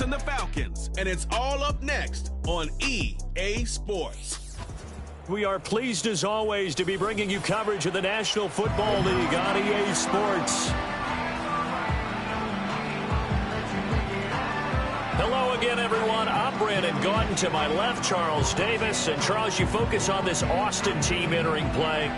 and the Falcons, and it's all up next on EA Sports. We are pleased as always to be bringing you coverage of the National Football League on EA Sports. Hello again, everyone. I'm Brandon Gaudin. To my left, Charles Davis. And Charles, you focus on this Austin team entering play.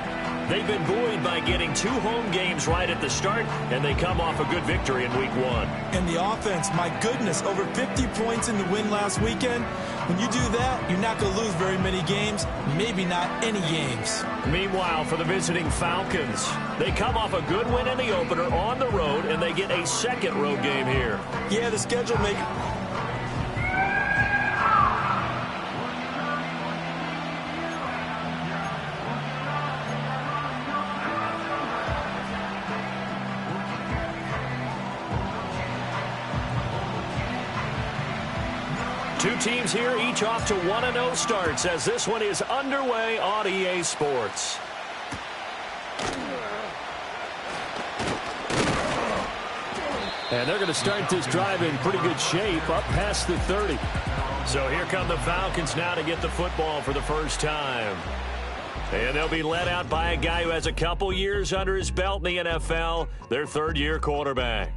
They've been buoyed by getting 2 home games right at the start, and they come off a good victory in Week 1. And the offense, my goodness, over 50 points in the win last weekend. When you do that, you're not going to lose very many games, maybe not any games. Meanwhile, for the visiting Falcons, they come off a good win in the opener on the road, and they get a second road game here. Yeah, the schedule makes... Two teams here, each off to 1-0 starts as this one is underway on EA Sports. And they're going to start this drive in pretty good shape, up past the 30. So here come the Falcons now to get the football for the first time. And they'll be led out by a guy who has a couple years under his belt in the NFL, their third-year quarterback.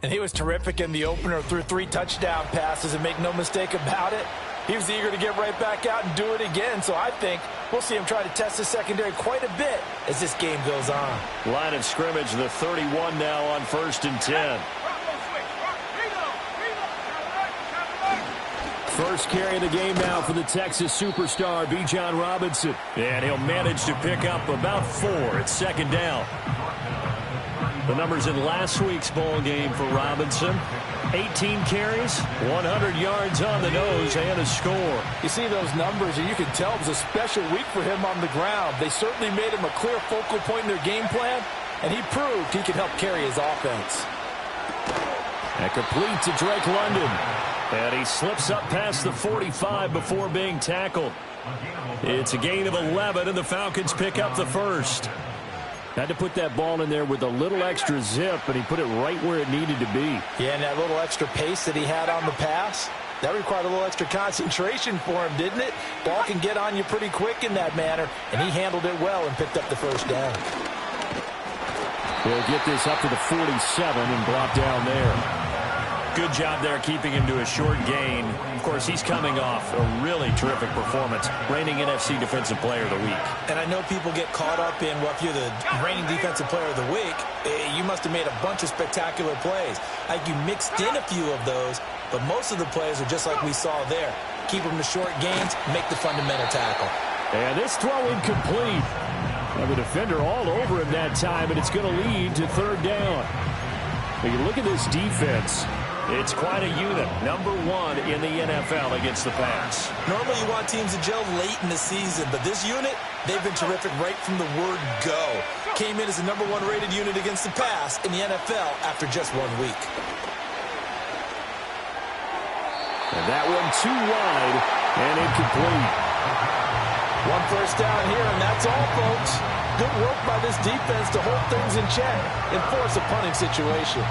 And he was terrific in the opener, threw 3 touchdown passes, and make no mistake about it, he was eager to get right back out and do it again. So I think we'll see him try to test the secondary quite a bit as this game goes on. Line of scrimmage, the 31 now on 1st and 10. First carry of the game now for the Texas superstar, Bijan Robinson. And he'll manage to pick up about 4 at second down. The numbers in last week's ball game for Robinson. 18 carries, 100 yards on the nose, and a score. You see those numbers, and you can tell it was a special week for him on the ground. They certainly made him a clear focal point in their game plan, and he proved he could help carry his offense. And complete to Drake London. And he slips up past the 45 before being tackled. It's a gain of 11, and the Falcons pick up the first. Had to put that ball in there with a little extra zip, and he put it right where it needed to be. Yeah, and that little extra pace that he had on the pass, that required a little extra concentration for him, didn't it? Ball can get on you pretty quick in that manner, and he handled it well and picked up the first down. He'll get this up to the 47 and brought down there. Good job there keeping him to a short gain. Of course, he's coming off a really terrific performance, reigning NFC Defensive Player of the Week. And I know people get caught up in, well, if you're the reigning Defensive Player of the Week, you must have made a bunch of spectacular plays. Like you mixed in a few of those, but most of the plays are just like we saw there. Keep them to short gains, make the fundamental tackle. And this throw incomplete. Now the defender all over him that time, and it's going to lead to third down. When you look at this defense, it's quite a unit. Number 1 in the NFL against the pass. Normally you want teams to gel late in the season, but this unit, they've been terrific right from the word go. Came in as the number 1 rated unit against the pass in the NFL after just 1 week. And that one too wide and incomplete. 1 first down here, and that's all, folks. Good work by this defense to hold things in check and force a punting situation.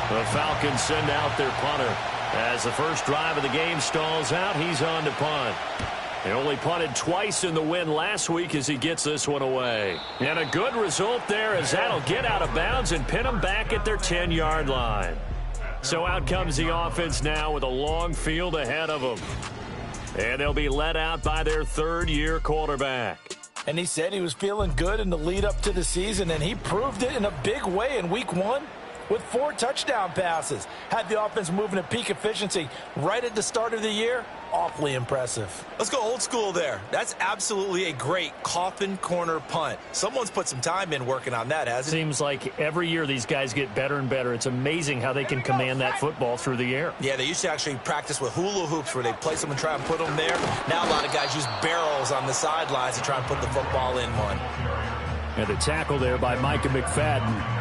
The Falcons send out their punter. As the first drive of the game stalls out, he's on to punt. He only punted twice in the win last week as he gets this one away. And a good result there as that'll get out of bounds and pin them back at their 10-yard line. So out comes the offense now with a long field ahead of them. And they'll be led out by their third-year quarterback. And he said he was feeling good in the lead up to the season, and he proved it in a big way in Week 1. With 4 touchdown passes. Had the offense moving at peak efficiency right at the start of the year. Awfully impressive. Let's go old school there. That's absolutely a great coffin corner punt. Someone's put some time in working on that, hasn't it? Seems like every year these guys get better and better. It's amazing how they can command that football through the air. Yeah, they used to actually practice with hula hoops where they place them and try and put them there. Now a lot of guys use barrels on the sidelines to try and put the football in one. And the tackle there by Micah McFadden.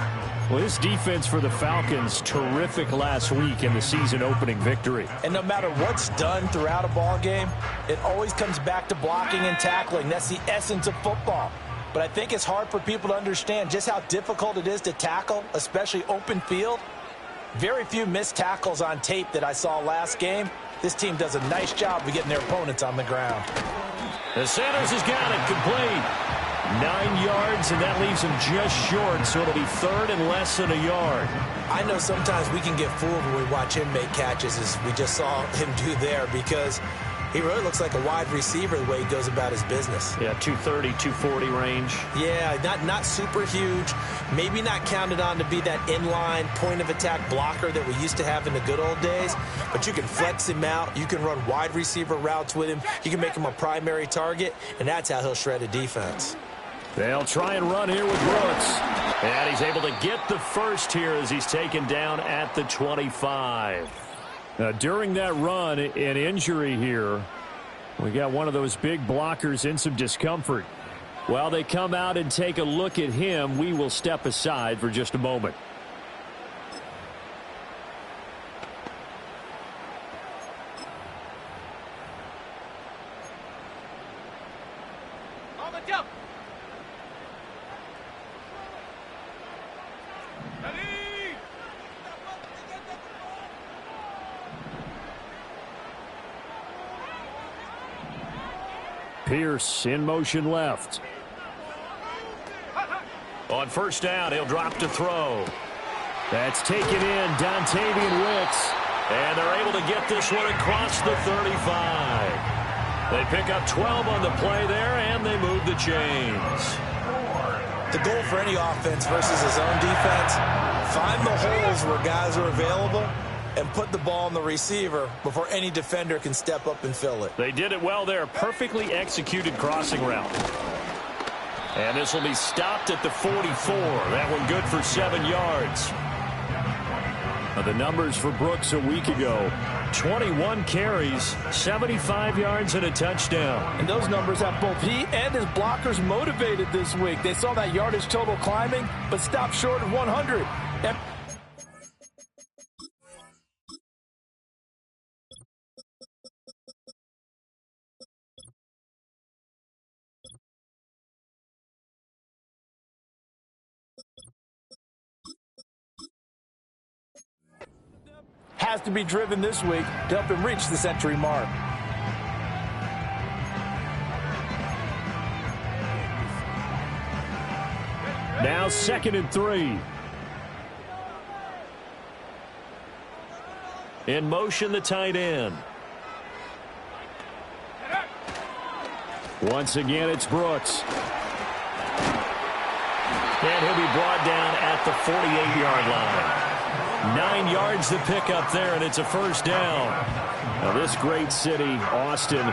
Well, this defense for the Falcons, terrific last week in the season-opening victory. And no matter what's done throughout a ball game, it always comes back to blocking and tackling. That's the essence of football. But I think it's hard for people to understand just how difficult it is to tackle, especially open field. Very few missed tackles on tape that I saw last game. This team does a nice job of getting their opponents on the ground. And Sanders has got it complete. 9 yards, and that leaves him just short, so it'll be third and less than a yard. I know sometimes we can get fooled when we watch him make catches, as we just saw him do there, because he really looks like a wide receiver the way he goes about his business. Yeah, 230, 240 range. Yeah, not super huge. Maybe not counted on to be that inline point-of-attack blocker that we used to have in the good old days. But you can flex him out. You can run wide receiver routes with him. You can make him a primary target, and that's how he'll shred a defense. They'll try and run here with Brooks. And he's able to get the first here as he's taken down at the 25. During that run, an injury here. We got one of those big blockers in some discomfort. While they come out and take a look at him, we will step aside for just a moment. Pierce in motion left. On first down, he'll drop to throw. That's taken in, Dontavian Wicks. And they're able to get this one across the 35. They pick up 12 on the play there, and they move the chains. The goal for any offense versus his own defense, find the holes where guys are available and put the ball on the receiver before any defender can step up and fill it. They did it well there. Perfectly executed crossing route. And this will be stopped at the 44. That one good for 7 yards. Now the numbers for Brooks a week ago. 21 carries, 75 yards, and a touchdown. And those numbers have both he and his blockers motivated this week. They saw that yardage total climbing, but stopped short of 100. Has to be driven this week to help him reach the century mark. Now 2nd and 3. In motion, the tight end. Once again, it's Brooks. And he'll be brought down at the 48-yard line. 9 yards to pick up there, and it's a first down. Now, this great city, Austin,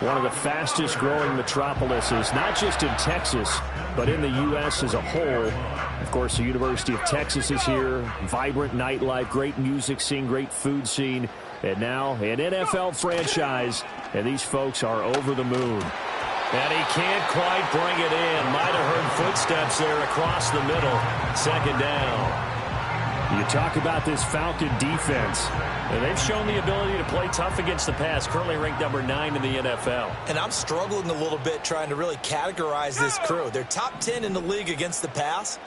one of the fastest-growing metropolises, not just in Texas, but in the U.S. as a whole. Of course, the University of Texas is here. Vibrant nightlife, great music scene, great food scene, and now an NFL franchise, and these folks are over the moon. And he can't quite bring it in. Might have heard footsteps there across the middle. 2nd down. You talk about this Falcon defense. And they've shown the ability to play tough against the pass, currently ranked number 9 in the NFL. And I'm struggling a little bit trying to really categorize this crew. They're top 10 in the league against the pass,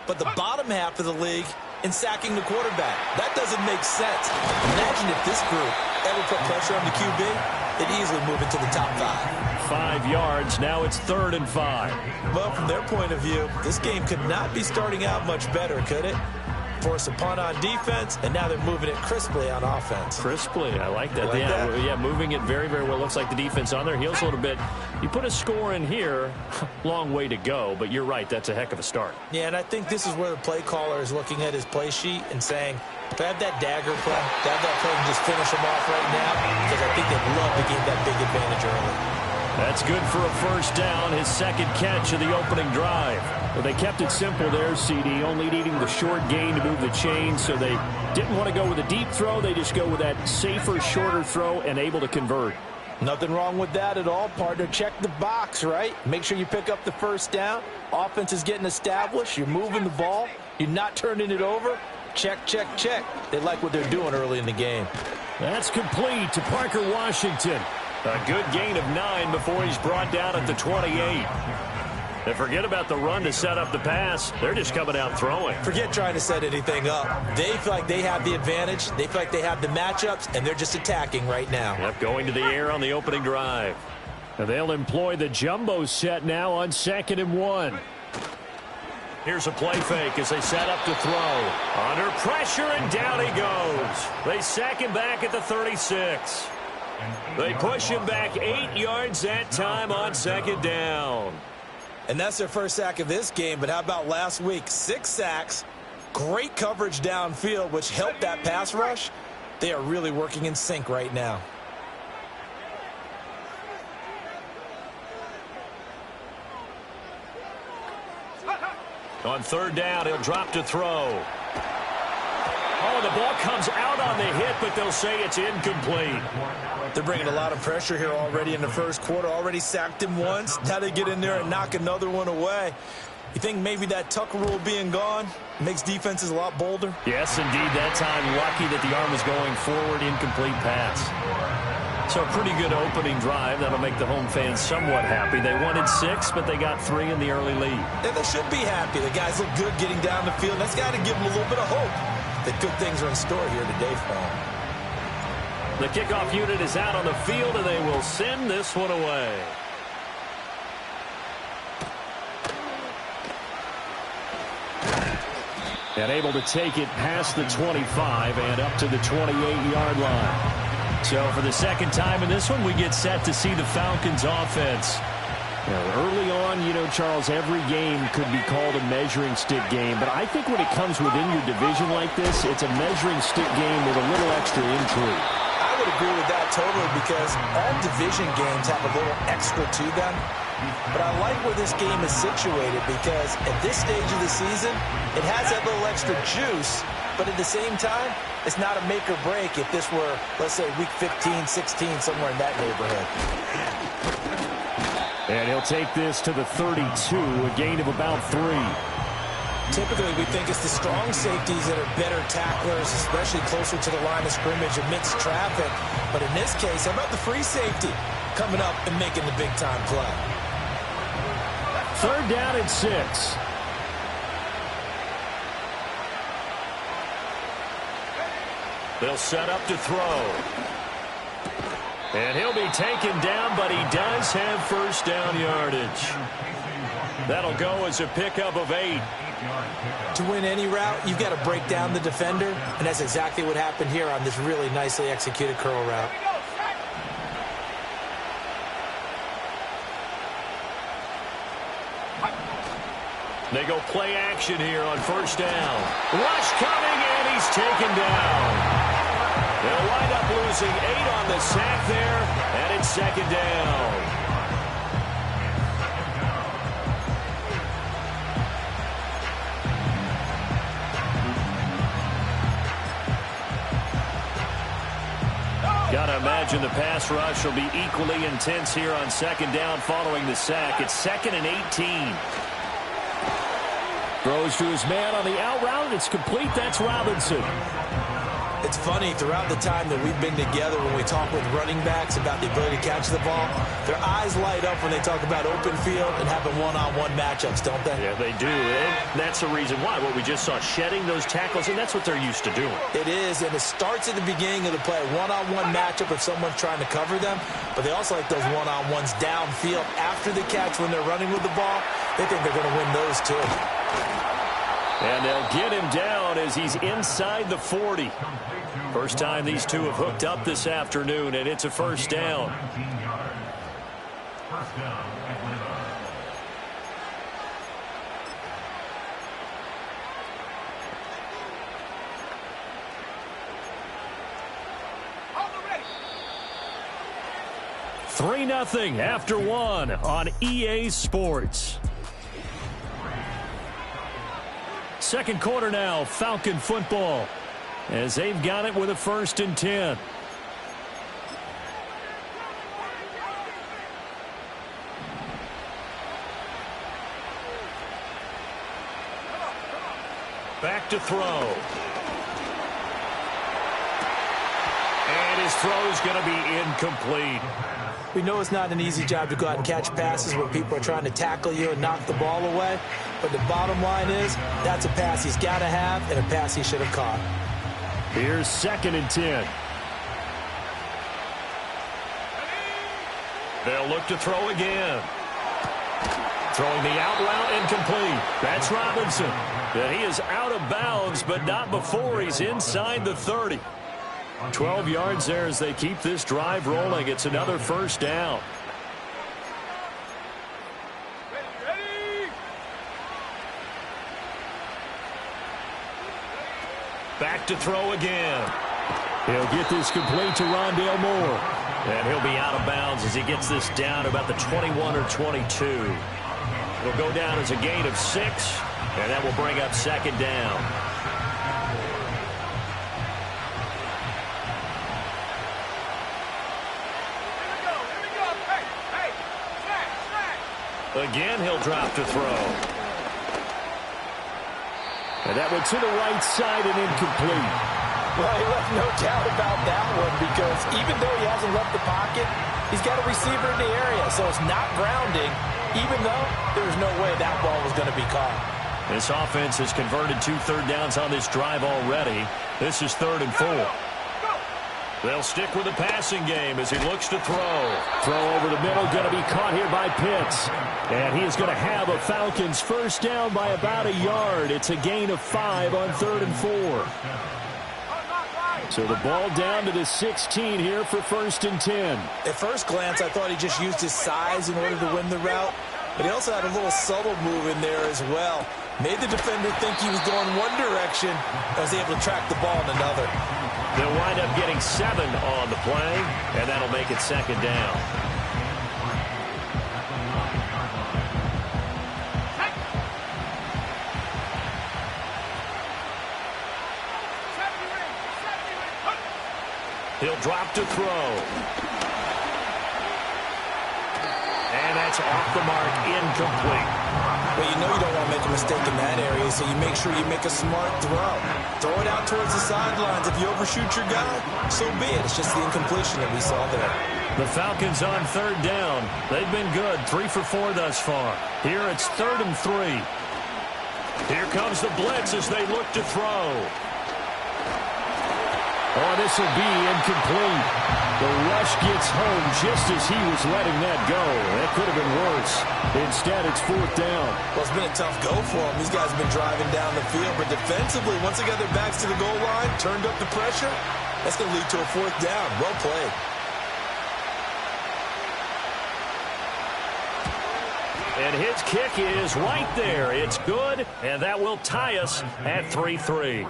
but the bottom half of the league in sacking the quarterback. That doesn't make sense. Imagine if this group ever put pressure on the QB, they'd easily move into the top 5. 5 yards, now it's 3rd and 5. Well, from their point of view, this game could not be starting out much better, could it? Force a punt on defense, and now they're moving it crisply on offense. Crisply, I like that. Yeah, moving it very, very well. Looks like the defense on their heels a little bit. You put a score in here, long way to go, but you're right, that's a heck of a start. Yeah, and I think this is where the play caller is looking at his play sheet and saying, to have that dagger play, to have that play and just finish them off right now, because I think they'd love to gain that big advantage early. That's good for a first down, his 2nd catch of the opening drive. Well, they kept it simple there, CD, only needing the short gain to move the chain, so they didn't want to go with a deep throw. They just go with that safer, shorter throw and able to convert. Nothing wrong with that at all, partner. Check the box, right? Make sure you pick up the first down. Offense is getting established. You're moving the ball. You're not turning it over. Check, check, check. They like what they're doing early in the game. That's complete to Parker Washington. A good gain of 9 before he's brought down at the 28. And forget about the run to set up the pass. They're just coming out throwing. Forget trying to set anything up. They feel like they have the advantage. They feel like they have the matchups, and they're just attacking right now. Yep, going to the air on the opening drive. And they'll employ the jumbo set now on 2nd and 1. Here's a play fake as they set up to throw. Under pressure, and down he goes. They sack him back at the 36. They push him back 8 yards that time on 2nd down. And that's their first sack of this game, but how about last week? 6 sacks, great coverage downfield, which helped that pass rush. They are really working in sync right now. On 3rd down, he'll drop to throw. Oh, the ball comes out on the hit, but they'll say it's incomplete. They're bringing a lot of pressure here already in the first quarter. Already sacked him once. Now they get in there and knock another one away. You think maybe that Tucker rule being gone makes defenses a lot bolder? Yes, indeed. That time, lucky that the arm was going forward, incomplete pass. So a pretty good opening drive. That'll make the home fans somewhat happy. They wanted 6, but they got 3 in the early lead. And they should be happy. The guys look good getting down the field. That's got to give them a little bit of hope that good things are in store here today for them. The kickoff unit is out on the field, and they will send this one away. And able to take it past the 25 and up to the 28-yard line. So for the second time in this one, we get set to see the Falcons offense. Now, early on, you know, Charles, every game could be called a measuring stick game. But I think when it comes within your division like this, it's a measuring stick game with a little extra intrigue. I would agree with that totally because all division games have a little extra to them. But I like where this game is situated because at this stage of the season, it has that little extra juice. But at the same time, it's not a make or break if this were, let's say, week 15, 16, somewhere in that neighborhood. And he'll take this to the 32, a gain of about 3. Typically, we think it's the strong safeties that are better tacklers, especially closer to the line of scrimmage amidst traffic. But in this case, how about the free safety coming up and making the big-time play? 3rd down and 6. They'll set up to throw. And he'll be taken down, but he does have 1st down yardage. That'll go as a pickup of 8. To win any route, you've got to break down the defender, and that's exactly what happened here on this really nicely executed curl route. They go play action here on 1st down. Rush coming, and he's taken down. They'll wind up losing 8 on the sack there, and it's 2nd down. Got to imagine the pass rush will be equally intense here on 2nd down following the sack. It's 2nd and 18. Throws to his man on the out route. It's complete. That's Robinson. It's funny, throughout the time that we've been together, when we talk with running backs about the ability to catch the ball, their eyes light up when they talk about open field and having one-on-one matchups, don't they? Yeah, they do. And that's the reason why. What we just saw, shedding those tackles, and that's what they're used to doing. It is, and it starts at the beginning of the play, one-on-one matchup if someone's trying to cover them, but they also like those one-on-ones downfield after the catch when they're running with the ball. They think they're going to win those too. And they'll get him down as he's inside the 40. First time these two have hooked up this afternoon, and it's a 1st down. Three 3-0 after 1 on EA Sports. Second quarter now, Falcon football, as they've got it with a 1st and 10. Back to throw. And his throw is going to be incomplete. We know it's not an easy job to go out and catch passes when people are trying to tackle you and knock the ball away. But the bottom line is, that's a pass he's got to have and a pass he should have caught. Here's 2nd and 10. They'll look to throw again. Throwing the out route incomplete. That's Robinson. And he is out of bounds, but not before he's inside the 30. 12 yards there as they keep this drive rolling. It's another first down. Back to throw again. He'll get this complete to Rondale Moore. And he'll be out of bounds as he gets this down about the 21 or 22. It'll go down as a gain of 6, and that will bring up 2nd down. Again, he'll drop to throw. And that went to the right side and incomplete. Well, he left no doubt about that one because even though he hasn't left the pocket, he's got a receiver in the area, so it's not grounding, even though there's no way that ball was going to be caught. This offense has converted 2 third downs on this drive already. This is 3rd and 4. They'll stick with the passing game as he looks to throw. Throw over the middle, going to be caught here by Pitts. And he is going to have a Falcons first down by about a yard. It's a gain of 5 on 3rd and 4. So the ball down to the 16 here for 1st and 10. At first glance, I thought he just used his size in order to win the route. But he also had a little subtle move in there as well. Made the defender think he was going one direction and was able to track the ball in another. They'll wind up getting 7 on the play, and that'll make it 2nd down. He'll drop to throw. And that's off the mark, incomplete. Well, you know you don't want to make a mistake in that area, so you make sure you make a smart throw. Throw it out towards the sidelines. If you overshoot your guy, so be it. It's just the incompletion that we saw there. The Falcons on 3rd down. They've been good, 3 for 4 thus far. Here it's 3rd and 3. Here comes the blitz as they look to throw. Oh, this will be incomplete. The rush gets home just as he was letting that go. That could have been worse. Instead, it's 4th down. Well, it's been a tough go for them. These guys have been driving down the field, but defensively, once they got their backs to the goal line, turned up the pressure, that's going to lead to a 4th down. Well played. And his kick is right there. It's good, and that will tie us at 3-3.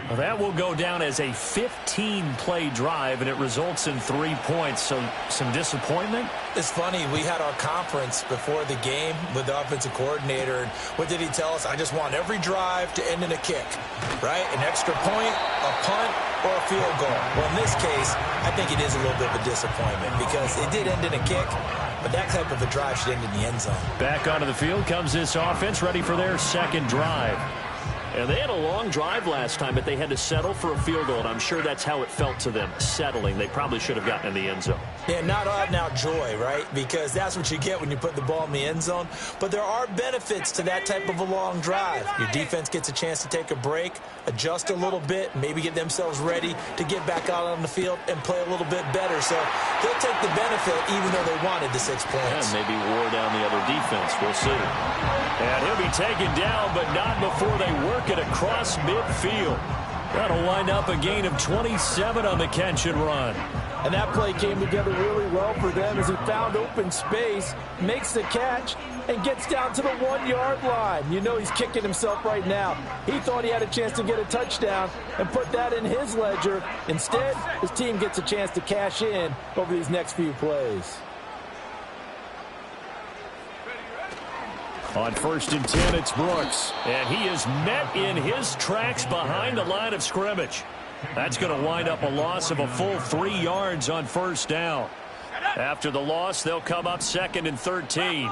Well, that will go down as a 15-play drive, and it results in 3 points. So some disappointment? It's funny. We had our conference before the game with the offensive coordinator, and what did he tell us? I just want every drive to end in a kick, right? An extra point, a punt, or a field goal. Well, in this case, I think it is a little bit of a disappointment because it did end in a kick, but that type of a drive should end in the end zone. Back onto the field comes this offense, ready for their 2nd drive. And they had a long drive last time, but they had to settle for a field goal, and I'm sure that's how it felt to them, settling. They probably should have gotten in the end zone. Yeah, not out-and-out joy, right? Because that's what you get when you put the ball in the end zone. But there are benefits to that type of a long drive. Your defense gets a chance to take a break, adjust a little bit, maybe get themselves ready to get back out on the field and play a little bit better. So they'll take the benefit even though they wanted the 6 points. And maybe wore down the other defense. We'll see. And he'll be taken down, but not before they work it across midfield. That'll wind up a gain of 27 on the catch and run. And that play came together really well for them as he found open space, makes the catch, and gets down to the 1-yard line. You know he's kicking himself right now. He thought he had a chance to get a touchdown and put that in his ledger. Instead, his team gets a chance to cash in over these next few plays. On 1st and 10, it's Brooks. And he is met in his tracks behind the line of scrimmage. That's going to wind up a loss of a full 3 yards on 1st down. After the loss, they'll come up 2nd and 13.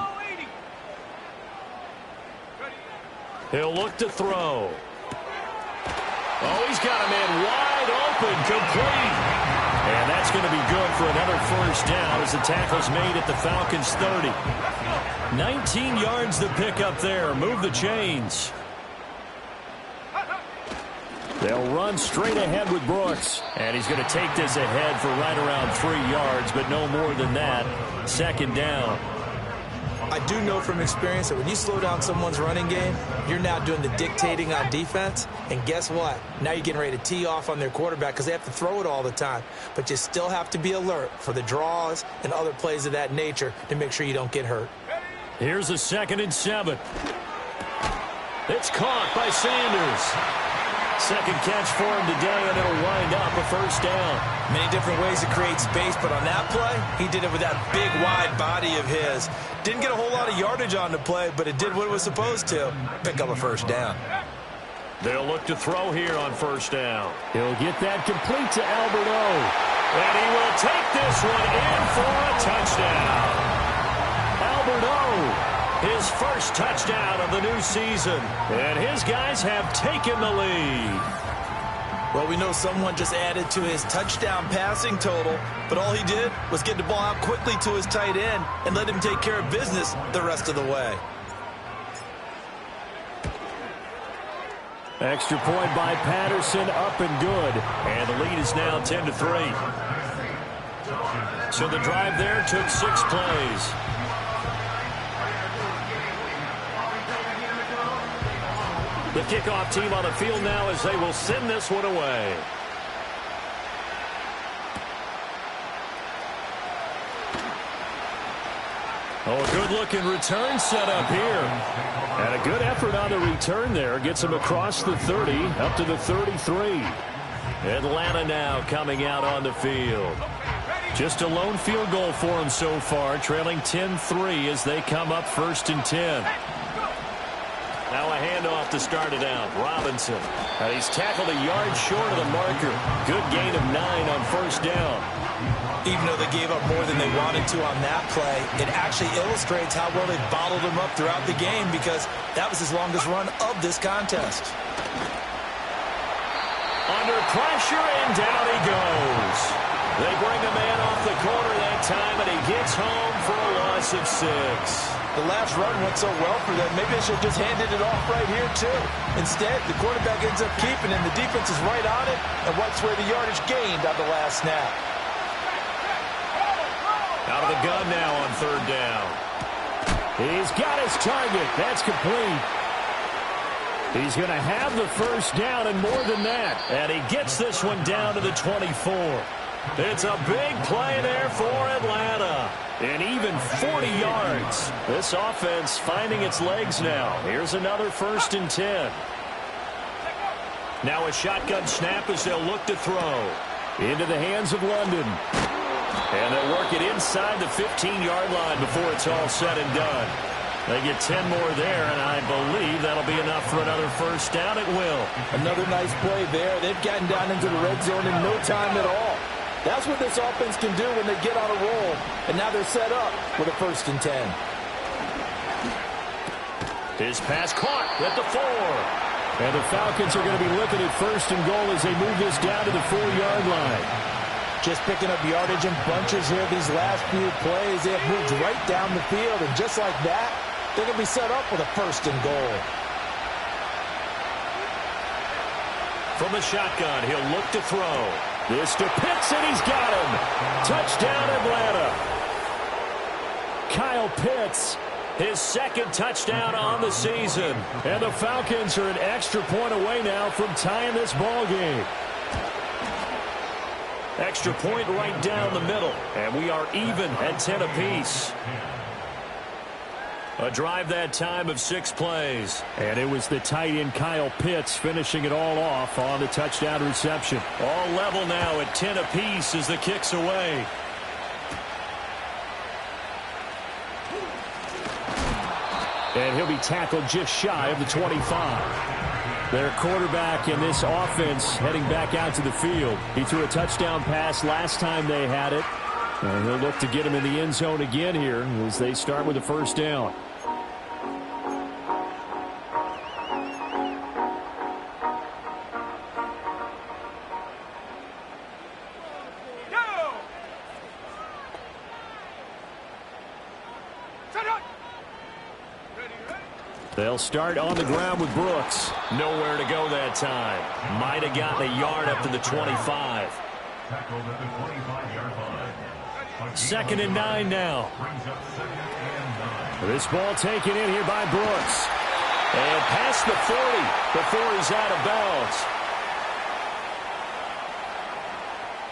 He'll look to throw. Oh, he's got a man wide open, complete. that's going to be good for another first down as the tackle's made at the Falcons' 30. 19 yards to pick up there. Move the chains. They'll run straight ahead with Brooks. And he's going to take this ahead for right around 3 yards, but no more than that. Second down. I do know from experience that when you slow down someone's running game, you're now doing the dictating on defense. And guess what? Now you're getting ready to tee off on their quarterback because they have to throw it all the time. But you still have to be alert for the draws and other plays of that nature to make sure you don't get hurt. Here's a 2nd and 7. It's caught by Sanders. Second catch for him today, and it'll wind up a first down. Many different ways to create space, but on that play, he did it with that big, wide body of his. Didn't get a whole lot of yardage on the play, but it did what it was supposed to. Pick up a first down. They'll look to throw here on first down. He'll get that complete to Alberto. And he will take this one in for a touchdown. Alberto. His first touchdown of the new season. And his guys have taken the lead. Well, we know someone just added to his touchdown passing total, but all he did was get the ball out quickly to his tight end and let him take care of business the rest of the way. Extra point by Patterson, up and good. And the lead is now 10-3. So the drive there took 6 plays. The kickoff team on the field now as they will send this one away. Oh, a good-looking return set up here. And a good effort on the return there. Gets him across the 30, up to the 33. Atlanta now coming out on the field. Just a lone field goal for him so far, trailing 10-3 as they come up 1st and 10. Now a handoff to start it out. Robinson. And he's tackled a yard short of the marker. Good gain of 9 on first down. Even though they gave up more than they wanted to on that play, it actually illustrates how well they bottled him up throughout the game because that was his longest run of this contest. Under pressure, and down he goes. They bring a man off the corner that time, and he gets home for a loss of 6. The last run went so well for them, maybe they should have just handed it off right here, too. Instead, the quarterback ends up keeping it, and the defense is right on it and wipes away the yardage gained on the last snap. Out of the gun now on 3rd down. He's got his target. That's complete. He's going to have the first down and more than that. And he gets this one down to the 24. It's a big play there for Atlanta. And even 40 yards. This offense finding its legs now. Here's another 1st and 10. Now a shotgun snap as they'll look to throw. Into the hands of London. And they'll work it inside the 15-yard line before it's all said and done. They get 10 more there, and I believe that'll be enough for another first down. It will. Another nice play there. They've gotten down into the red zone in no time at all. That's what this offense can do when they get on a roll. And now they're set up with a 1st and 10. His pass caught at the 4. And the Falcons are going to be looking at 1st and goal as they move this down to the 4-yard line. Just picking up yardage in bunches here these last few plays. They have moved right down the field. And just like that, they're going to be set up with a 1st and goal. From the shotgun, he'll look to throw. This to Pitts, and he's got him. Touchdown, Atlanta. Kyle Pitts, his 2nd touchdown on the season. And the Falcons are an extra point away now from tying this ball game. Extra point right down the middle. And we are even at 10 apiece. A drive that time of 6 plays. And it was the tight end Kyle Pitts finishing it all off on the touchdown reception. All level now at 10 apiece as the kick's away. And he'll be tackled just shy of the 25. Their quarterback in this offense heading back out to the field. He threw a touchdown pass last time they had it. And he'll look to get him in the end zone again here as they start with a 1st down. They'll start on the ground with Brooks. Nowhere to go that time. Might have gotten a yard up to the 25. Second and 9 now. This ball taken in here by Brooks. And past the 40 before he's out of bounds.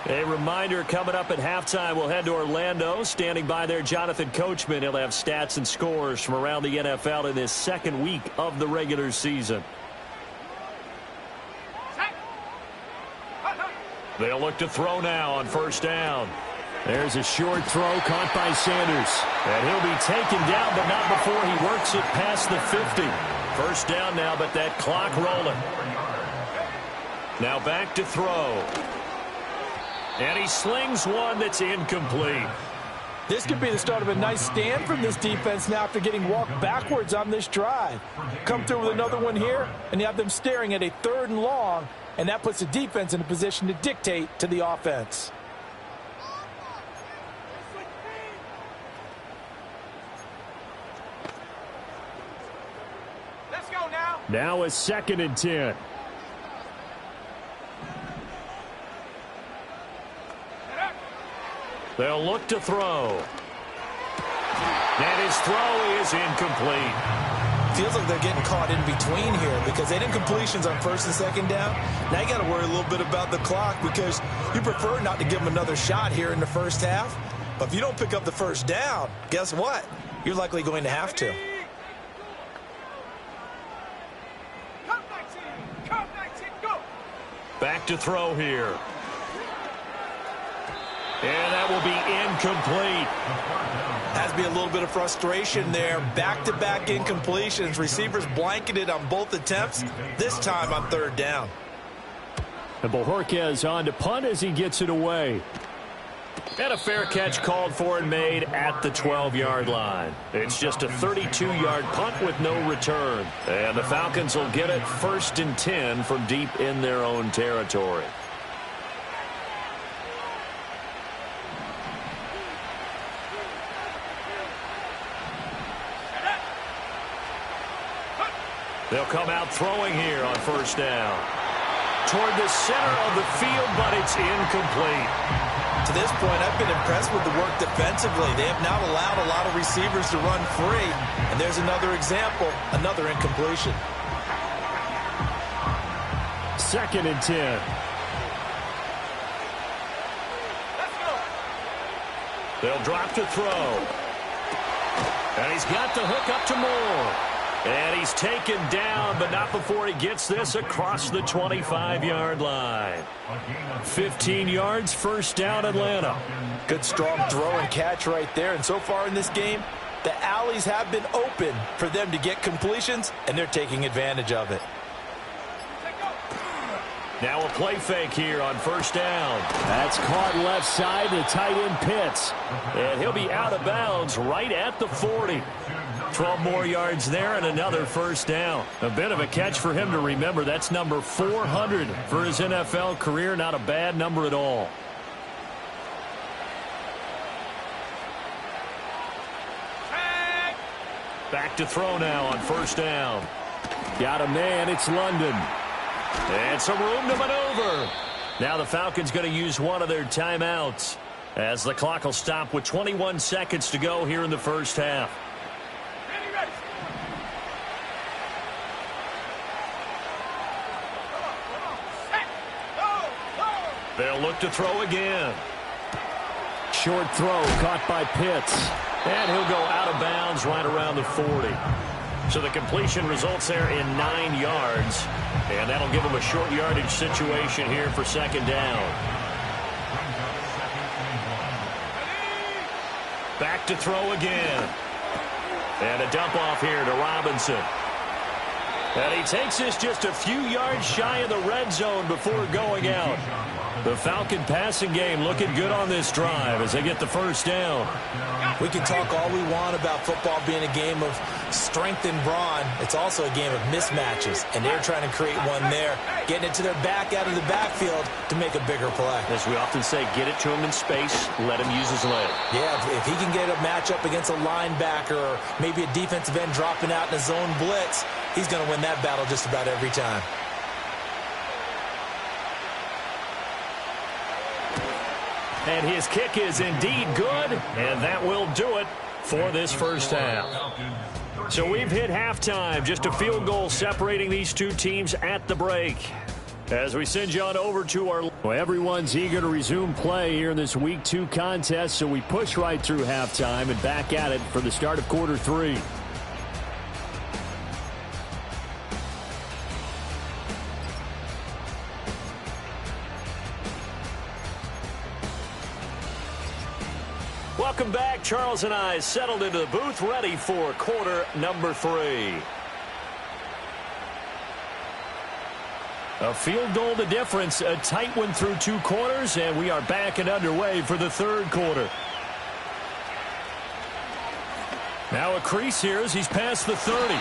A reminder, coming up at halftime, we'll head to Orlando. Standing by there, Jonathan Coachman. He'll have stats and scores from around the NFL in this second week of the regular season. They'll look to throw now on first down. There's a short throw caught by Sanders. And he'll be taken down, but not before he works it past the 50. First down now, but that clock rolling. Now back to throw. And he slings one that's incomplete. This could be the start of a nice stand from this defense now after getting walked backwards on this drive. Come through with another one here, and you have them staring at a 3rd and long, and that puts the defense in a position to dictate to the offense. Let's go now. Now a 2nd and 10. They'll look to throw. And his throw is incomplete. Feels like they're getting caught in between here because they didn't completions on 1st and 2nd down. Now you got to worry a little bit about the clock because you prefer not to give them another shot here in the first half. But if you don't pick up the first down, guess what? You're likely going to have to. Back to throw here. And that will be incomplete. Has to be a little bit of frustration there. Back-to-back incompletions. Receivers blanketed on both attempts, this time on 3rd down. And Bojorquez on to punt as he gets it away. And a fair catch called for and made at the 12-yard line. It's just a 32-yard punt with no return. And the Falcons will get it 1st and 10 from deep in their own territory. They'll come out throwing here on first down. Toward the center of the field, but it's incomplete. To this point, I've been impressed with the work defensively. They have not allowed a lot of receivers to run free. And there's another example, another incompletion. 2nd and 10. Let's go. They'll drop to throw. And he's got the hook up to Moore. And he's taken down, but not before he gets this across the 25-yard line. 15 yards, first down, Atlanta. Good strong throw and catch right there. And so far in this game, the alleys have been open for them to get completions, and they're taking advantage of it. Now a play fake here on first down. That's caught left side to tight end Pitts. And he'll be out of bounds right at the 40. 12 more yards there and another first down. A bit of a catch for him to remember. That's number 400 for his NFL career. Not a bad number at all. Back to throw now on first down. Got a man. It's London. And some room to maneuver. Now the Falcons going to use one of their timeouts as the clock will stop with 21 seconds to go here in the first half. They'll look to throw again. Short throw caught by Pitts. And he'll go out of bounds right around the 40. So the completion results there in 9 yards. And that'll give him a short yardage situation here for second down. Back to throw again. And a dump off here to Robinson. And he takes this just a few yards shy of the red zone before going out. The Falcon passing game looking good on this drive as they get the first down. We can talk all we want about football being a game of strength and brawn. It's also a game of mismatches, and they're trying to create one there, getting it to their back out of the backfield to make a bigger play. As we often say, get it to him in space, let him use his leg. Yeah, if he can get a matchup against a linebacker or maybe a defensive end dropping out in a zone blitz, he's going to win that battle just about every time. And his kick is indeed good, and that will do it for this first half. So we've hit halftime, just a field goal separating these two teams at the break. As we send you on over to our... Well, everyone's eager to resume play here in this Week 2 contest, so we push right through halftime and back at it for the start of quarter 3. Welcome back. Charles and I settled into the booth, ready for quarter number 3. A field goal the difference, a tight one through 2 quarters, and we are back and underway for the third quarter. Now a crease here as he's past the 30.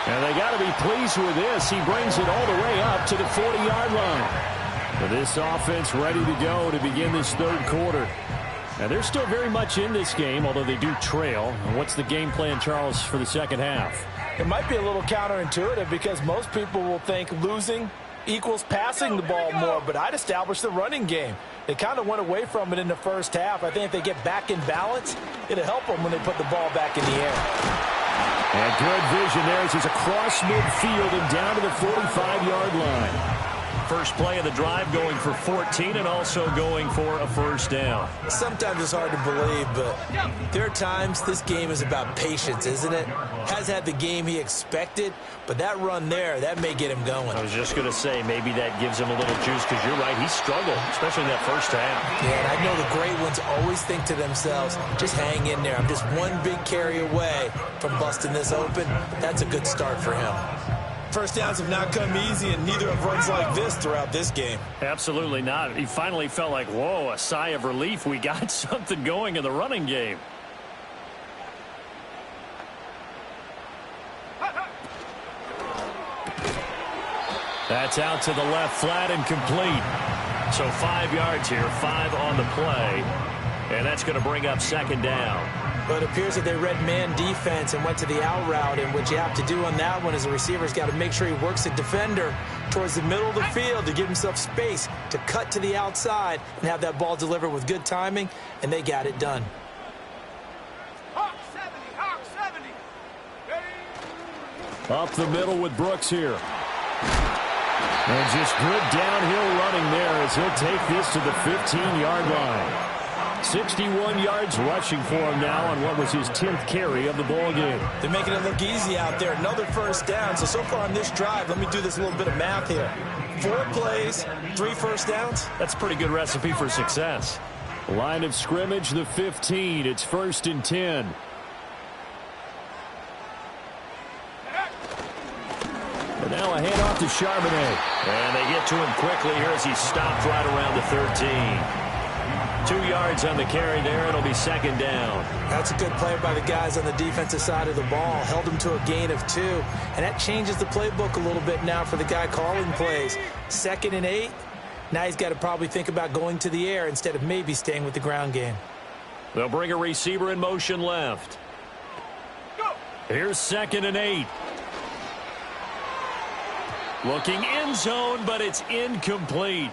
And they got to be pleased with this. He brings it all the way up to the 40-yard line. With this offense ready to go to begin this third quarter. Now, they're still very much in this game, although they do trail. What's the game plan, Charles, for the second half? It might be a little counterintuitive because most people will think losing equals passing the ball more, but I'd establish the running game. They kind of went away from it in the first half. I think if they get back in balance, it'll help them when they put the ball back in the air. And good vision there as he's across midfield and down to the 45-yard line. First play of the drive going for 14 and also going for a first down. Sometimes it's hard to believe, but there are times this game is about patience, isn't it? Has had the game he expected, but that run there, that may get him going. I was just going to say maybe that gives him a little juice because you're right, he struggled, especially in that first half. Yeah, and I know the great ones always think to themselves, just hang in there. I'm just one big carry away from busting this open. That's a good start for him. First downs have not come easy, and neither have runs like this throughout this game. Absolutely not. He finally felt like, whoa, a sigh of relief. We got something going in the running game. That's out to the left, flat and complete. So 5 yards here, 5 on the play. And that's going to bring up second down. But it appears that they read man defense and went to the out route, and what you have to do on that one is the receiver's got to make sure he works the defender towards the middle of the field to give himself space to cut to the outside and have that ball delivered with good timing, and they got it done. Hawk 70. Ready? Up the middle with Brooks here. And just good downhill running there as he'll take this to the 15-yard line. 61 yards rushing for him now on what was his 10th carry of the ball game. They're making it look easy out there. Another first down. So far on this drive, let me do this little bit of math here. 4 plays, 3 first downs. That's a pretty good recipe for success. Line of scrimmage, the 15. It's 1st and 10. And now a handoff to Charbonnet. And they get to him quickly here as he stopped right around the 13. 2 yards on the carry there. It'll be second down. That's a good play by the guys on the defensive side of the ball. Held him to a gain of 2. And that changes the playbook a little bit now for the guy calling plays. 2nd and 8. Now he's got to probably think about going to the air instead of maybe staying with the ground game. They'll bring a receiver in motion left. Go. Here's 2nd and 8. Looking end zone, but it's incomplete.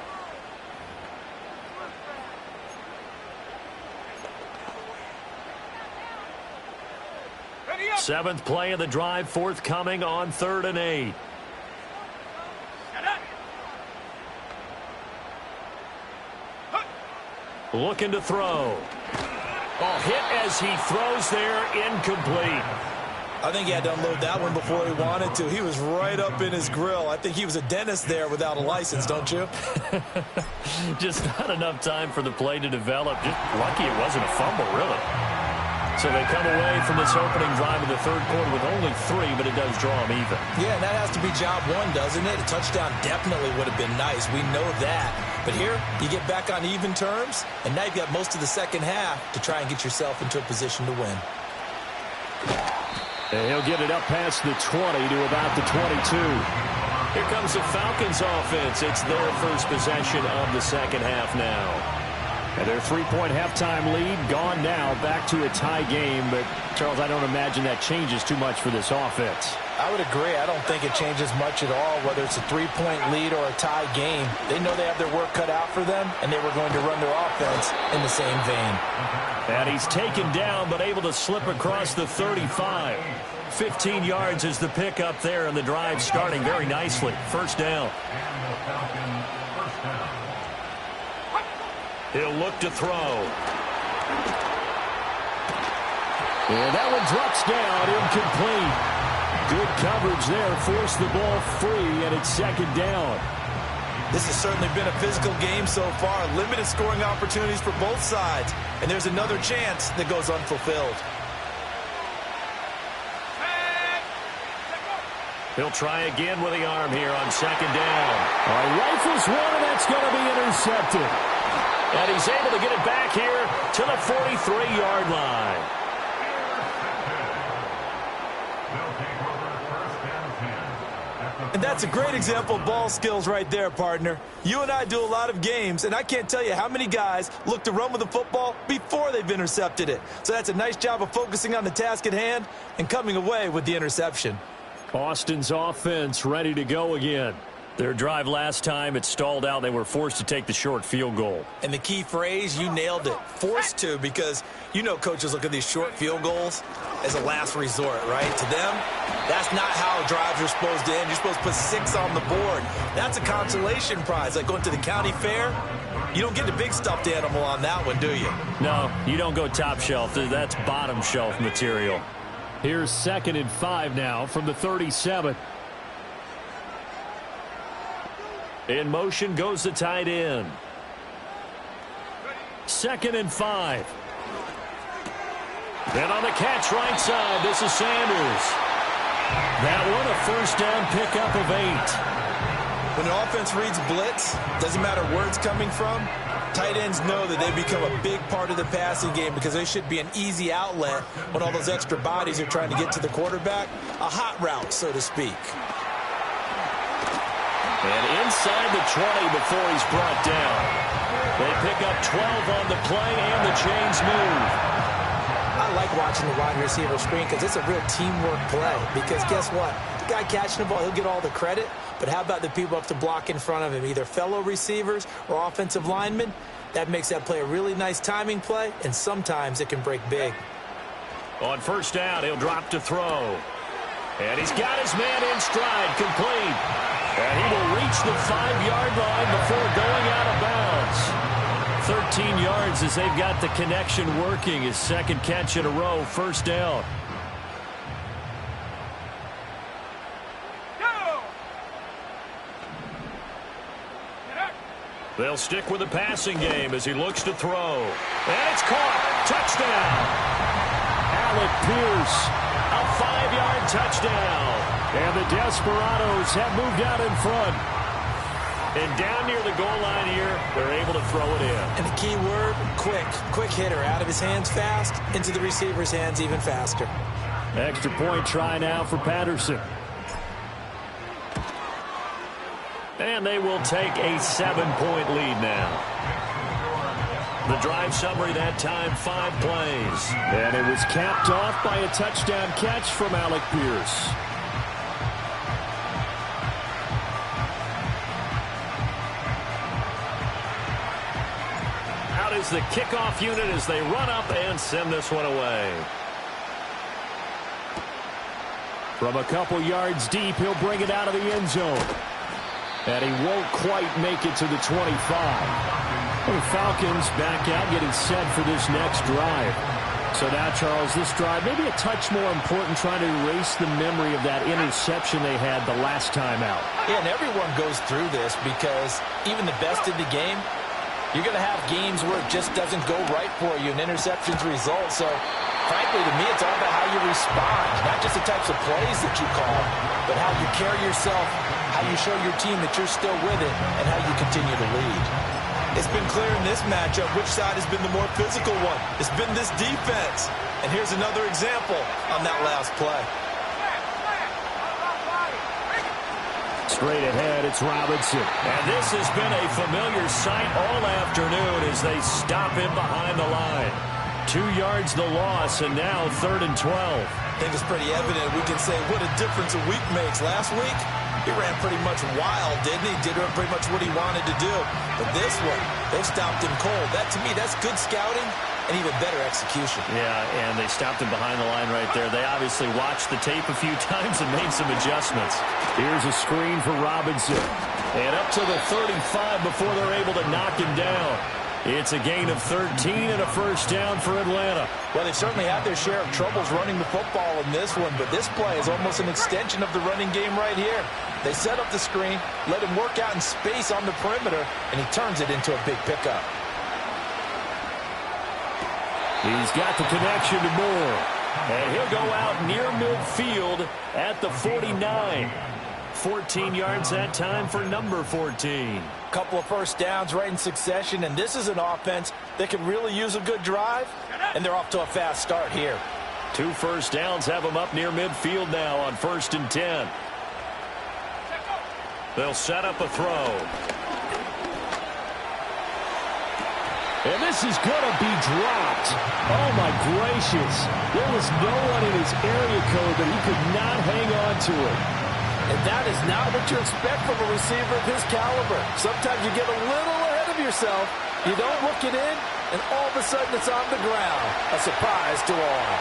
Ready up. 7th play of the drive, forthcoming on 3rd and 8. Get up. Looking to throw. Oh, hit as he throws there, incomplete. I think he had to unload that one before he wanted to. He was right up in his grill. I think he was a dentist there without a license, don't you? Just not enough time for the play to develop. Just lucky it wasn't a fumble, really. So they come away from this opening drive in the third quarter with only 3, but it does draw them even. Yeah, and that has to be job 1, doesn't it? A touchdown definitely would have been nice. We know that. But here, you get back on even terms, and now you've got most of the second half to try and get yourself into a position to win. And he'll get it up past the 20 to about the 22. Here comes the Falcons offense. It's their first possession of the second half now. And their three-point halftime lead gone now, back to a tie game. But, Charles, I don't imagine that changes too much for this offense. I would agree. I don't think it changes much at all, whether it's a three-point lead or a tie game. They know they have their work cut out for them, and they were going to run their offense in the same vein. And he's taken down, but able to slip across the 35. 15 yards is the pickup there, and the drive starting very nicely. First down. He'll look to throw. And that one drops down, incomplete. Good coverage there, forced the ball free, and it's second down. This has certainly been a physical game so far. Limited scoring opportunities for both sides. And there's another chance that goes unfulfilled. He'll try again with the arm here on second down. Rifles one, and that's going to be intercepted. And he's able to get it back here to the 43-yard line. And that's a great example of ball skills right there, partner. You and I do a lot of games, and I can't tell you how many guys look to run with the football before they've intercepted it. So that's a nice job of focusing on the task at hand and coming away with the interception. Austin's offense ready to go again. Their drive last time, it stalled out. They were forced to take the short field goal. And the key phrase, you nailed it, forced to, because you know coaches look at these short field goals as a last resort, right? To them, that's not how drives are supposed to end. You're supposed to put 6 on the board. That's a consolation prize, like going to the county fair. You don't get the big stuffed animal on that one, do you? No, you don't go top shelf. That's bottom shelf material. Here's 2nd and 5 now from the 37. In motion goes the tight end. 2nd and 5. And on the catch right side, this is Sanders. That one a first down pickup of 8. When an offense reads blitz, doesn't matter where it's coming from, tight ends know that they become a big part of the passing game because they should be an easy outlet when all those extra bodies are trying to get to the quarterback. A hot route, so to speak. And inside the 20 before he's brought down. They pick up 12 on the play, and the chains move. I like watching the wide receiver screen because it's a real teamwork play. Because guess what? The guy catching the ball, he'll get all the credit. But how about the people up to block in front of him, either fellow receivers or offensive linemen? That makes that play a really nice timing play, and sometimes it can break big. On first down, he'll drop to throw. And he's got his man in stride, complete. And he will reach the 5-yard line before going out of bounds. 13 yards as they've got the connection working. His second catch in a row, first down. They'll stick with the passing game as he looks to throw. And it's caught. Touchdown. Alec Pierce, a 5-yard touchdown. And the Desperados have moved out in front. And down near the goal line here, they're able to throw it in. And the key word, quick. Quick hitter. Out of his hands fast, into the receiver's hands even faster. Extra point try now for Patterson. And they will take a 7-point lead now. The drive summary that time, 5 plays. And it was capped off by a touchdown catch from Alec Pierce. Out is the kickoff unit as they run up and send this one away. From a couple yards deep, he'll bring it out of the end zone. And he won't quite make it to the 25. The Falcons back out, getting set for this next drive. So now, Charles, this drive maybe a touch more important, trying to erase the memory of that interception they had the last time out. Yeah, and everyone goes through this because even the best in the game, you're going to have games where it just doesn't go right for you, and interceptions result. So, frankly, to me, it's all about how you respond, not just the types of plays that you call, but how you carry yourself, how you show your team that you're still with it, and how you continue to lead. It's been clear in this matchup which side has been the more physical one. It's been this defense. And here's another example on that last play. Straight ahead, it's Robinson. And this has been a familiar sight all afternoon as they stop him behind the line. 2 yards the loss, and now 3rd and 12. I think it's pretty evident. We can say what a difference a week makes. Last week, he ran pretty much wild, didn't he? Did pretty much what he wanted to do. But this one, they stopped him cold. That, to me, that's good scouting and even better execution. Yeah, and they stopped him behind the line right there. They obviously watched the tape a few times and made some adjustments. Here's a screen for Robinson. And up to the 35 before they're able to knock him down. It's a gain of 13 and a first down for Atlanta. Well, they certainly had their share of troubles running the football in this one, but this play is almost an extension of the running game right here. They set up the screen, let him work out in space on the perimeter, and he turns it into a big pickup. He's got the connection to Moore. And he'll go out near midfield at the 49. 14 yards that time for number 14. Couple of first downs right in succession, and this is an offense that can really use a good drive, and they're off to a fast start here. 2 first downs have them up near midfield now on 1st and 10. They'll set up a throw. And this is going to be dropped. Oh, my gracious. There was no one in his area code that he could not hang on to it. And that is not what you expect from a receiver of his caliber. Sometimes you get a little ahead of yourself. You don't look it in, and all of a sudden it's on the ground. A surprise to all.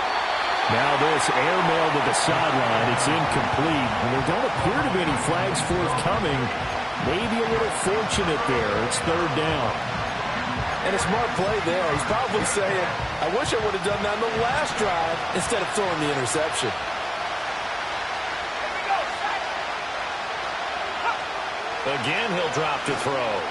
Now this airmail to the sideline. It's incomplete. And there don't appear to be any flags forthcoming. Maybe a little fortunate there. It's 3rd down. And a smart play there. He's probably saying, I wish I would have done that on the last drive instead of throwing the interception. Again, he'll drop to throw.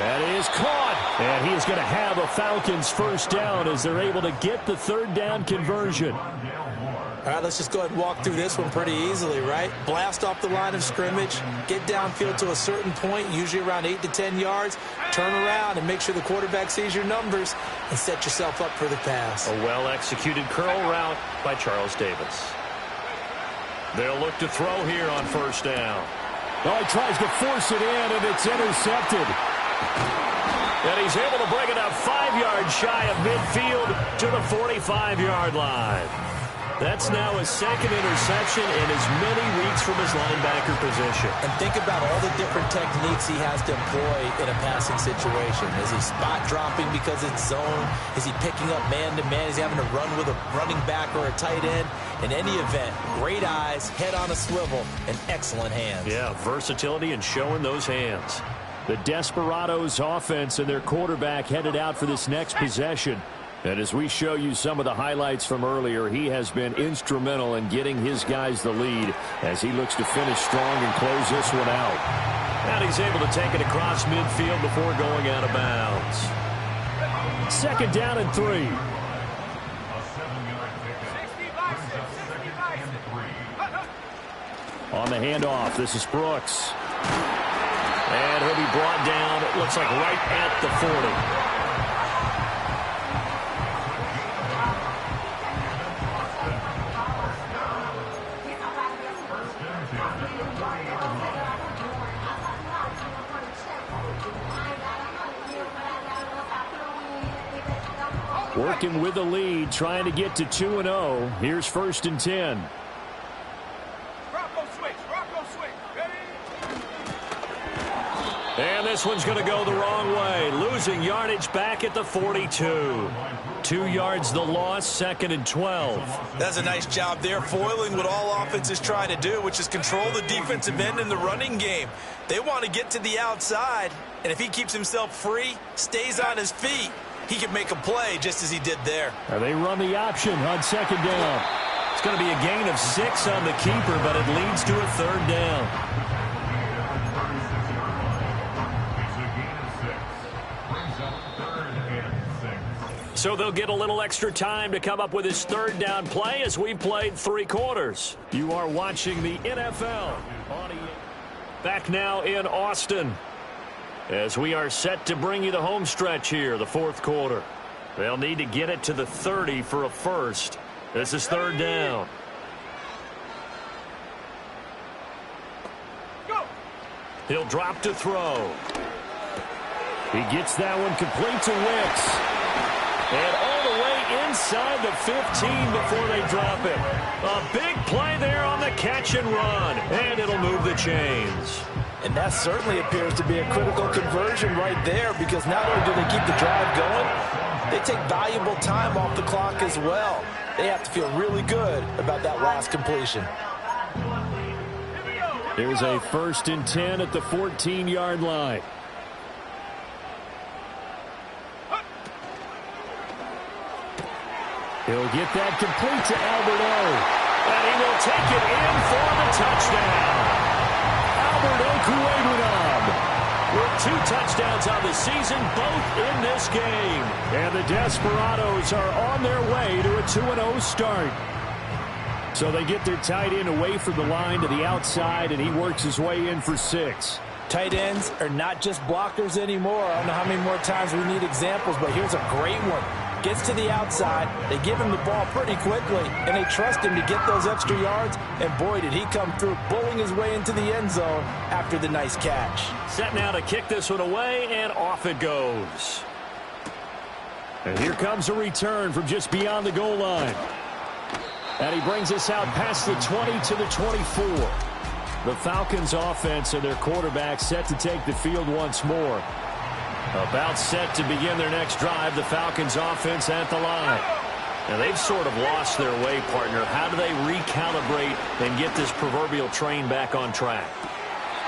That is caught. And he is going to have a Falcons first down as they're able to get the 3rd down conversion. All right, let's just go ahead and walk through this one pretty easily, right? Blast off the line of scrimmage, get downfield to a certain point, usually around 8 to 10 yards, turn around and make sure the quarterback sees your numbers and set yourself up for the pass. A well-executed curl route by Charles Davis. They'll look to throw here on 1st down. Oh, he tries to force it in, and it's intercepted. And he's able to bring it up 5 yards shy of midfield to the 45-yard line. That's now his 2nd interception in as many weeks from his linebacker position. And think about all the different techniques he has to employ in a passing situation. Is he spot dropping because it's zone? Is he picking up man-to-man? Is he having to run with a running back or a tight end? In any event, great eyes, head on a swivel, and excellent hands. Yeah, versatility and showing those hands. The Desperados offense and their quarterback headed out for this next possession. And as we show you some of the highlights from earlier, he has been instrumental in getting his guys the lead as he looks to finish strong and close this one out. And he's able to take it across midfield before going out of bounds. 2nd down and 3. On the handoff, this is Brooks. And he'll be brought down, it looks like right at the 40. Working with the lead, trying to get to 2-0. Here's 1st and 10. Rocco switch, ready? And this one's going to go the wrong way. Losing yardage back at the 42. 2 yards the loss, 2nd and 12. That's a nice job there, foiling what all offenses try to do, which is control the defensive end in the running game. They want to get to the outside, and if he keeps himself free, stays on his feet, he can make a play just as he did there. They run the option on 2nd down. It's going to be a gain of 6 on the keeper, but it leads to a 3rd down. So they'll get a little extra time to come up with his 3rd down play as we played 3 quarters. You are watching the NFL. Back now in Austin. as we are set to bring you the home stretch here, the fourth quarter. They'll need to get it to the 30 for a first. This is third down. Go. He'll drop to throw. He gets that one complete to Wicks. And all the way inside the 15 before they drop it. A big play there on the catch and run. And it'll move the chains. And that certainly appears to be a critical conversion right there, because not only do they keep the drive going, they take valuable time off the clock as well. They have to feel really good about that last completion. There's a 1st and 10 at the 14-yard line. He'll get that complete to Alberto. And he will take it in for the touchdown. With 2 touchdowns on the season, both in this game. And the Desperados are on their way to a 2-0 start. So they get their tight end away from the line to the outside, and he works his way in for 6. Tight ends are not just blockers anymore. I don't know how many more times we need examples, but here's a great one. Gets to the outside, they give him the ball pretty quickly, and they trust him to get those extra yards, and boy, did he come through, bullying his way into the end zone after the nice catch. Set now to kick this one away, and off it goes. And here comes a return from just beyond the goal line. And he brings us out past the 20 to the 24. The Falcons offense and their quarterback set to take the field once more. About set to begin their next drive, the Falcons offense at the line. And they've sort of lost their way, partner. How do they recalibrate and get this proverbial train back on track?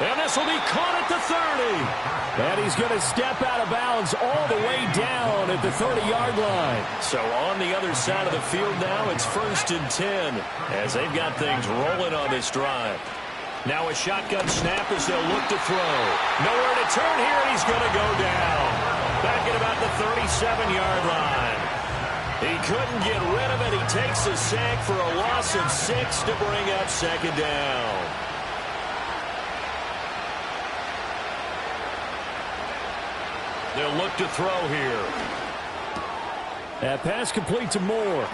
And this will be caught at the 30. And he's going to step out of bounds all the way down at the 30-yard line. So on the other side of the field now, it's 1st and 10 as they've got things rolling on this drive. Now a shotgun snap as they'll look to throw. Nowhere to turn here, and he's going to go down. Back at about the 37-yard line. He couldn't get rid of it. He takes a sack for a loss of 6 to bring up 2nd down. They'll look to throw here. That pass complete to Moore.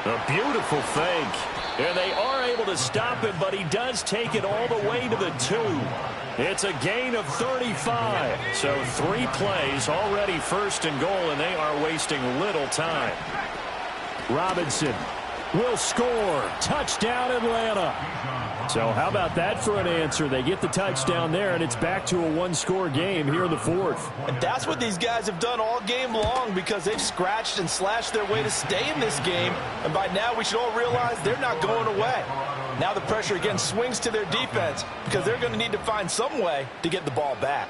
A beautiful fake. And they are able to stop him, but he does take it all the way to the 2. It's a gain of 35. So 3 plays, already 1st and goal, and they are wasting little time. Robinson will score. Touchdown, Atlanta. So how about that for an answer? They get the touchdown there, and it's back to a 1-score game here in the 4th. And that's what these guys have done all game long, because they've scratched and slashed their way to stay in this game. And by now, we should all realize they're not going away. Now the pressure again swings to their defense, because they're going to need to find some way to get the ball back.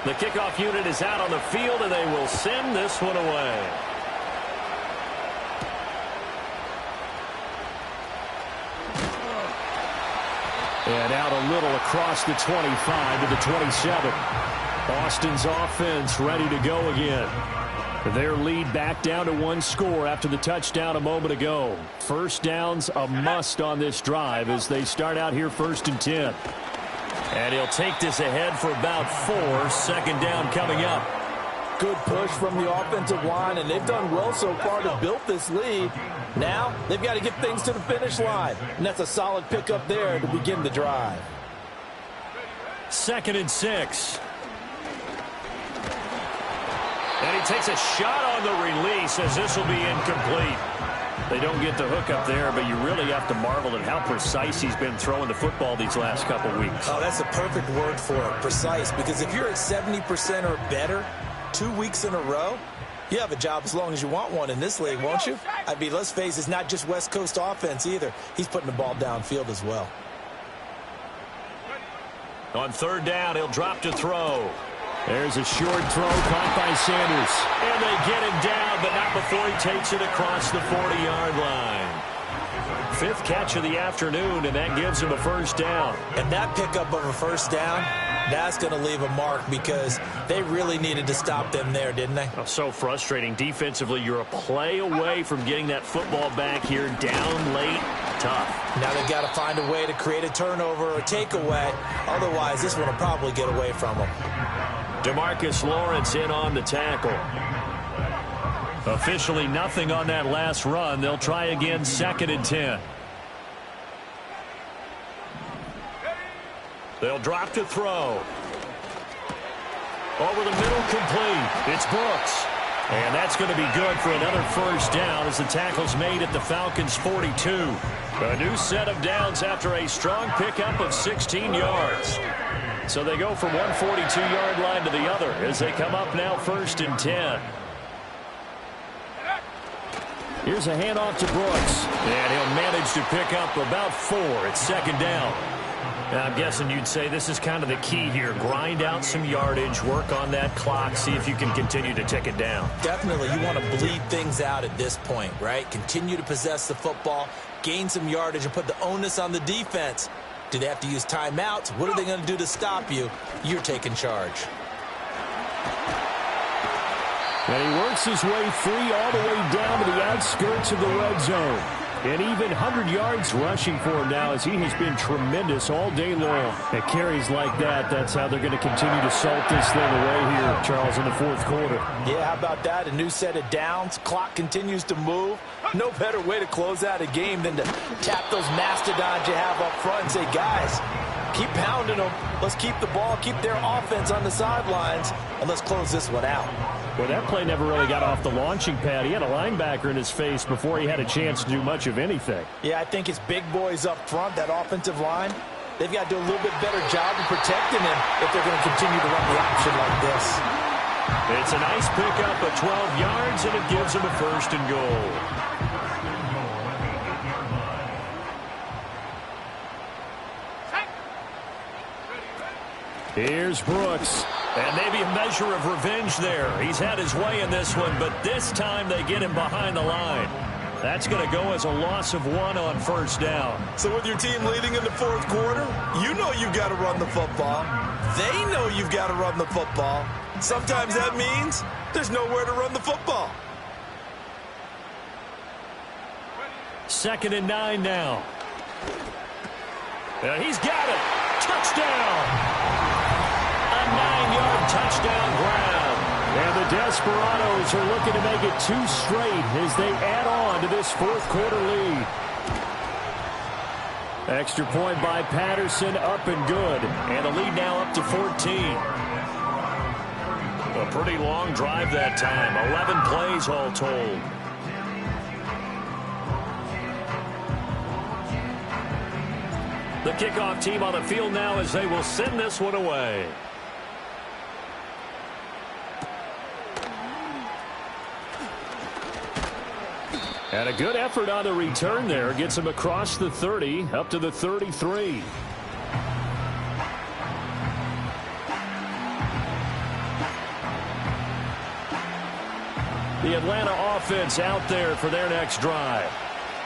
The kickoff unit is out on the field, and they will send this one away. And out a little across the 25 to the 27. Austin's offense ready to go again. Their lead back down to 1 score after the touchdown a moment ago. 1st down's a must on this drive as they start out here 1st and 10. And he'll take this ahead for about 4. 2nd down coming up. Good push from the offensive line, and they've done well so far to build this lead. Now they've got to get things to the finish line, and that's a solid pickup there to begin the drive. 2nd and 6. And he takes a shot on the release as this will be incomplete. They don't get the hook up there, but you really have to marvel at how precise he's been throwing the football these last couple weeks. Oh, that's the perfect word for it, precise, because if you're at 70% or better 2 weeks in a row, you have a job as long as you want one in this league, won't you? I mean, let's face it, it's not just West Coast offense either. He's putting the ball downfield as well. On 3rd down, he'll drop to throw. There's a short throw caught by Sanders. And they get him down, but not before he takes it across the 40-yard line. fifth catch of the afternoon, and that gives him a first down. And that pickup of a first down, that's going to leave a mark because they really needed to stop them there, didn't they? Oh, so frustrating. Defensively, you're a play away from getting that football back here. Down late, tough. Now they've got to find a way to create a turnover or takeaway. Otherwise, this one will probably get away from them. DeMarcus Lawrence in on the tackle. Officially nothing on that last run. They'll try again, 2nd and 10. They'll drop to throw. Over the middle, complete. It's Brooks. And that's going to be good for another first down as the tackle's made at the Falcons' 42. A new set of downs after a strong pickup of 16 yards. So they go from one 42-yard line to the other as they come up now 1st and 10. Here's a handoff to Brooks. And he'll manage to pick up about 4 at 2nd down. Now, I'm guessing you'd say this is kind of the key here. Grind out some yardage, work on that clock, see if you can continue to tick it down. Definitely. You want to bleed things out at this point, right? Continue to possess the football, gain some yardage, and put the onus on the defense. Do they have to use timeouts? What are they going to do to stop you? You're taking charge. And he works his way free all the way down to the outskirts of the red zone. And even 100 yards rushing for him now as he has been tremendous all day long. At carries like that, that's how they're going to continue to salt this thing away here, Charles, in the 4th quarter. Yeah, how about that? A new set of downs. Clock continues to move. No better way to close out a game than to tap those mastodons you have up front and say, guys, keep pounding them. Let's keep the ball, keep their offense on the sidelines, and let's close this one out. Well, that play never really got off the launching pad. He had a linebacker in his face before he had a chance to do much of anything. Yeah, I think it's big boys up front, that offensive line. They've got to do a little bit better job of protecting him if they're going to continue to run the option like this. It's a nice pickup of 12 yards, and it gives him a 1st and goal. Here's Brooks. And maybe a measure of revenge there. He's had his way in this one, but this time they get him behind the line. That's going to go as a loss of 1 on 1st down. So with your team leading in the 4th quarter, you know you've got to run the football. They know you've got to run the football. Sometimes that means there's nowhere to run the football. 2nd and 9 now. And he's got it. Touchdown. 9-yard touchdown grab. And the Desperados are looking to make it 2 straight as they add on to this 4th quarter lead. Extra point by Patterson, up and good. And the lead now up to 14. A pretty long drive that time. 11 plays all told. The kickoff team on the field now as they will send this one away. And a good effort on the return there. Gets him across the 30, up to the 33. The Atlanta offense out there for their next drive.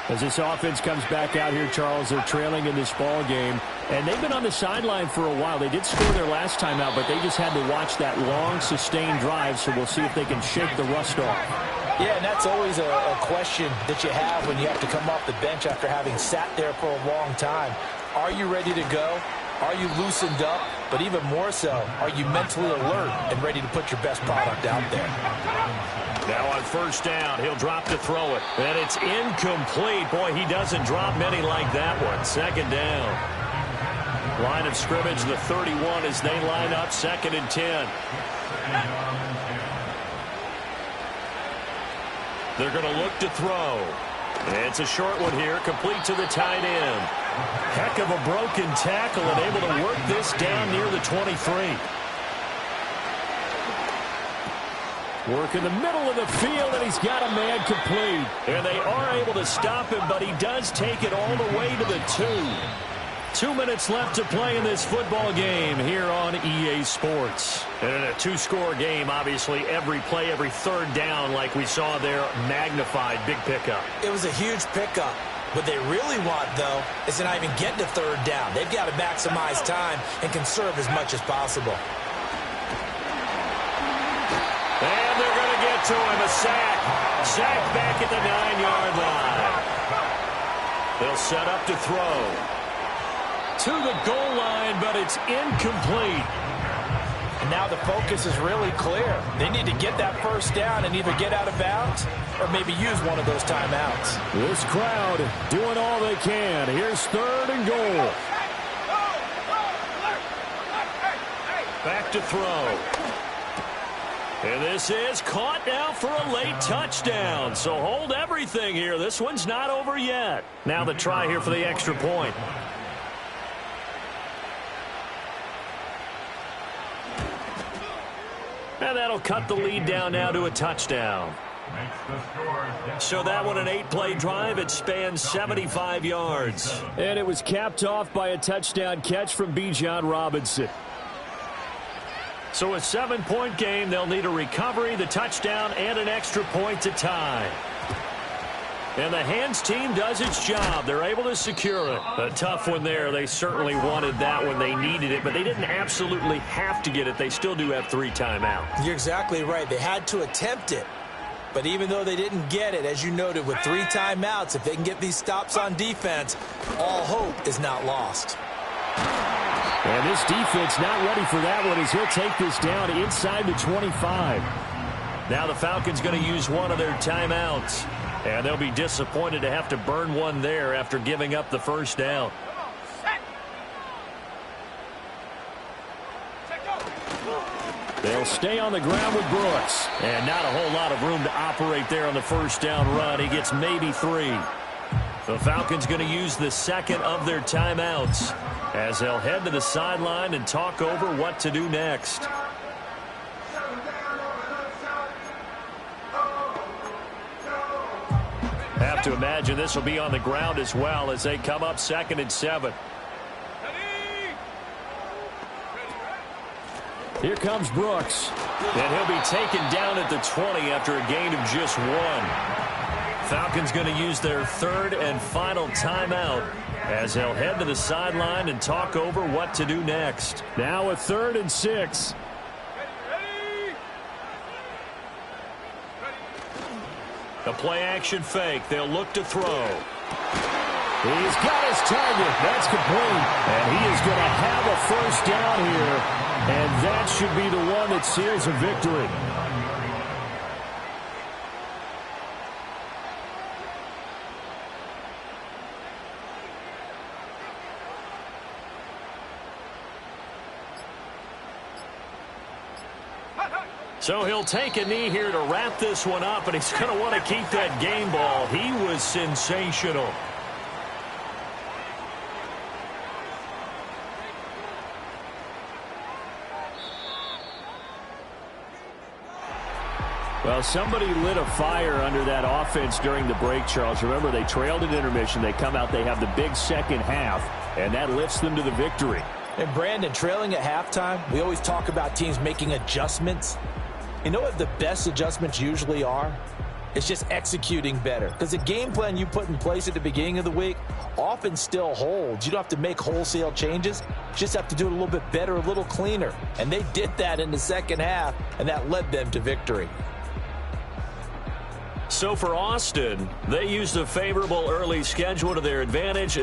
As this offense comes back out here, Charles, they're trailing in this ball game. And they've been on the sideline for a while. They did score their last time out, but they just had to watch that long, sustained drive. So we'll see if they can shake the rust off. Yeah, and that's always a question that you have when you have to come off the bench after having sat there for a long time. Are you ready to go? Are you loosened up? But even more so, are you mentally alert and ready to put your best product out there? Now on 1st down, he'll drop to throw it. And it's incomplete. Boy, he doesn't drop many like that one. 2nd down. Line of scrimmage, the 31 as they line up 2nd and 10. They're going to look to throw. It's a short one here, complete to the tight end. Heck of a broken tackle and able to work this down near the 23. Work in the middle of the field, and he's got a man complete. And they are able to stop him, but he does take it all the way to the 2. 2 minutes left to play in this football game here on EA Sports. And in a 2-score game, obviously, every play, every 3rd down, like we saw there, magnified. Big pickup. It was a huge pickup. What they really want, though, is to not even get to third down. They've got to maximize time and conserve as much as possible. And they're going to get to him, a sack. Sack back at the 9-yard line. They'll set up to throw. To the goal line, but it's incomplete. And now the focus is really clear. They need to get that first down and either get out of bounds or maybe use one of those timeouts. This crowd doing all they can. Here's 3rd and goal. Back to throw. And this is caught now for a late touchdown. So hold everything here. This one's not over yet. Now the try here for the extra point. And that'll cut the lead down now to a touchdown. So that one, an 8-play drive. It spans 75 yards. And it was capped off by a touchdown catch from Bijan Robinson. So a 7-point game. They'll need a recovery, the touchdown, and an extra point to tie. And the hands team does its job. They're able to secure it. A tough one there. They certainly wanted that when they needed it, but they didn't absolutely have to get it. They still do have 3 timeouts. You're exactly right. They had to attempt it. But even though they didn't get it, as you noted, with 3 timeouts, if they can get these stops on defense, all hope is not lost. And this defense not ready for that one as he'll take this down inside the 25. Now the Falcons going to use one of their timeouts. And they'll be disappointed to have to burn one there after giving up the first down. They'll stay on the ground with Brooks. And not a whole lot of room to operate there on the first down run. He gets maybe 3. The Falcons going to use the second of their timeouts as they'll head to the sideline and talk over what to do next. Have to imagine this will be on the ground as well as they come up 2nd and 7. Here comes Brooks. And he'll be taken down at the 20 after a gain of just 1. Falcons going to use their 3rd and final timeout as they'll head to the sideline and talk over what to do next. Now a 3rd and 6. A play-action fake. They'll look to throw. He's got his target. That's complete. And he is going to have a first down here. And that should be the one that seals a victory. So he'll take a knee here to wrap this one up, and he's going to want to keep that game ball. He was sensational. Well, somebody lit a fire under that offense during the break, Charles. Remember, they trailed at intermission. They come out, they have the big second half, and that lifts them to the victory. And Brandon, trailing at halftime, we always talk about teams making adjustments. You know what the best adjustments usually are? It's just executing better. Because the game plan you put in place at the beginning of the week often still holds. You don't have to make wholesale changes. You just have to do it a little bit better, a little cleaner. And they did that in the second half, and that led them to victory. So for Austin, they used a favorable early schedule to their advantage.